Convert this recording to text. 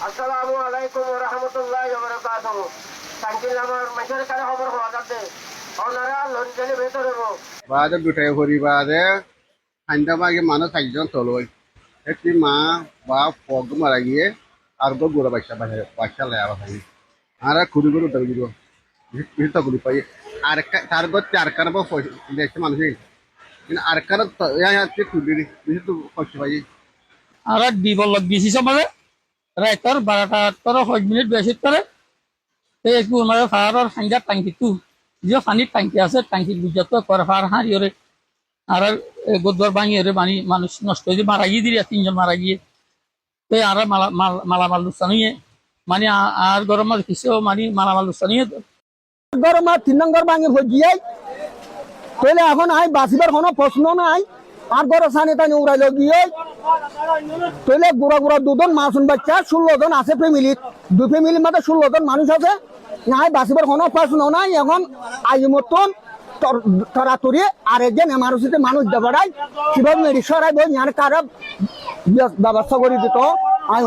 আসসালামু আলাইকুম ওয়া রাহমাতুল্লাহি ওয়া বারাকাতুহু। সাইকেল আমার মেশার কাছে খবর হওয়া যাচ্ছে ওনারা লন্ডনে ভেতরে বাদে দুটাই পরিবারে হান্দাবাগে মানুষ একজন চলই একটি মা বা পগ মারা গিয়ে আর গো গোড়া বাচ্চা লেয়া ভাই আর খুঁড়ি করে উঠে দিব ভিতর গুলি পাই আর তার গো চার কার বা দেশে মানুষ কিন্তু আর কার খুঁড়ি বিশেষ কষ্ট পাই আর দিবল গেছি সমাজে রাইতর 12টা 5 মিনিট বেশি করে একটু ওনারা ফায়ার সাংঘাত টাঙ্কি তু যে পানির টাঙ্কি আছে টাঙ্কি বুঝাতো করে ফায়ার হারি ওরে আর গোদবার ভাঙি ওরে পানি মানুষ নষ্ট হয়ে মারা গিয়ে দিলে 3 জন মারা গিয়ে তো আর মালামাল লুসানিয়ে মানে আর গরমের কিছু মানে মালামাল লুসানিয়ে গরম 3 নম্বর ভাঙি হয়ে গিয়ে তাহলে এখন আই বাঁচিবার কোনো প্রশ্ন নাই আর গরো সানি টানি উড়াইল গিয়ে তাহলে গুড়া গুড়া দুজন মাসুন বাচ্চা 16 জন আছে ফ্যামিলি 2 ফ্যামিলির মধ্যে 16 জন মানুষ আছে নাই বাঁচিবার কোনো প্রশ্ন নাই এখন আই মতন তরাতরি আরেকজন এমারুসিতে মানুষ দেবাড়াই কিভাবে মেডিসরাই বই কারা ব্যবস্থা করে দিত আই